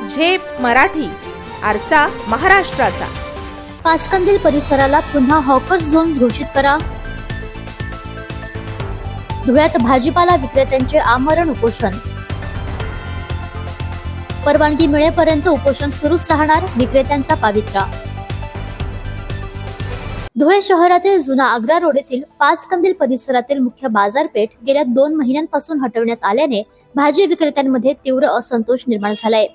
झेप मराठी, आरसा महाराष्ट्राचा। पाचकंदील परिसराला पुन्हा हॉकर्स झोन घोषित करा। धुळ्यात भाजीपाला विक्रेत्यांचे आमरण उपोषण। परवानगी मिळेपर्यंत उपोषण सुरूच राहणार, विक्रेत्यांचा पावित्रा। धुळे शहरातील जुना आग्रा रोड येथील पाचकंदील परिसरातील मुख्य बाजारपेठ गेल्या 2 महिन्यांपासून हटवण्यात आल्याने भाजी विक्रेत्यांमध्ये तीव्र असंतोष निर्माण झालाय।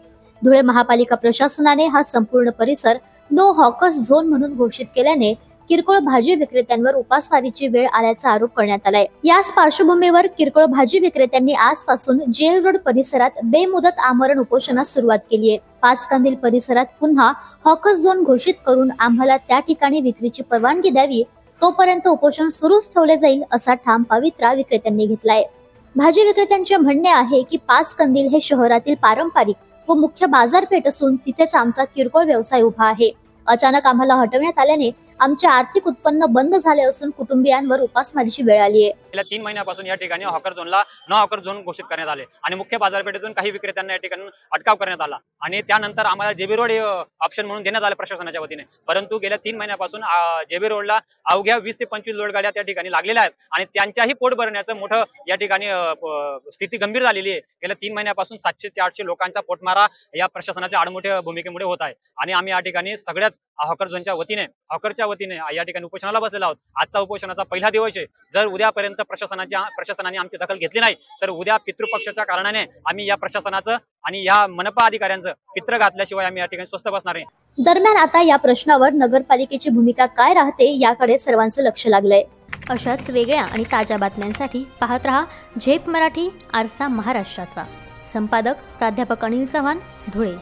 धुळे महापालिका प्रशासनाने हा संपूर्ण परिसर नो हॉकर्स झोन म्हणून घोषित केल्याने किरकोळ भाजी विक्रेत्यांवर उपासमारीची वेळ आल्याचा आरोप करण्यात आलाय। याच पार्श्वभूमीवर किरकोळ भाजी विक्रेत्यांनी आजपासून जेल रोड परिसरात बेमुदत आमरण उपोषणास सुरुवात केली आहे। पाचकंदील परिसरात पुन्हा हॉकर्स झोन घोषित करून आम्हाला त्या ठिकाणी विक्रीची परवानगी द्यावी, तोपर्यंत उपोषण सुरूच ठेवले जाईल, असा ठाम पवित्रा विक्रेत्यांनी घेतलाय। भाजी विक्रेत्यांचे म्हणणे आहे की पाचकंदील हे शहरातील पारंपरिक व मुख्य बाजारपेठ असून तिथेच आमचा किरकोळ व्यवसाय उभा आहे। अचानक आम्हाला हटवण्यात आल्याने आमचे आर्थिक उत्पन्न बंद झाले असून कुटुंबियांवर उपासमारीची वेळ आली आहे। गेल्या 3 महिन्यापासून या ठिकाणी हॉकर झोनला नो हॉकर झोन घोषित करण्यात आले आणि मुख्य बाजारपेठेतून काही विक्रेत्यांना या ठिकाणी अटकाव करण्यात आला आणि त्यानंतर आम्हाला जेबी रोड ऑप्शन म्हणून देण्यात आले प्रशासनाच्या वतीने। परंतु गेल्या 3 महिन्यापासून जेबी रोडला अवघ्या 20 ते 25 लोड गाड्या त्या ठिकाणी लागलेल्या आहेत आणि त्यांच्याही पोट भरण्याचं मोठं या ठिकाणी स्थिती गंभीर झालेली आहे। गेल्या 3 महिन्यापासून 700 ते 800 लोकांचा पोटमारा या प्रशासनाच्या आडमोठ्या भूमिकेमुळे होत आहे आणि आम्ही या ठिकाणी सगळ्याच हॉकर झोनच्या वतीने हॉकरच्या वतीने या ठिकाणी उपोषणाला बसलेलो आहोत। आजचा उपोषणाचा पहिला दिवस आहे। जर उद्यापर्यंत प्रशासनाने आमची दखल घेतली नाही तर उद्या पितृपक्षाच्या कारणाने आम्ही या प्रशासनाचं आणि या मनपा अधिकाऱ्यांचं पित्र घातल्याशिवाय आम्ही या ठिकाणी स्वस्थ बसणार नाही। दरम्यान आता या प्रश्नावर नगरपालिकेची भूमिका काय राहते याकडे सर्वांचं लक्ष लागलंय। अशाच वेगळ्या आणि ताज्या बातम्यांसाठी पाहत रहा झेप मराठी, आरसा महाराष्ट्राचा। संपादक प्राध्यापक अनिल चव्हाण, धुळे।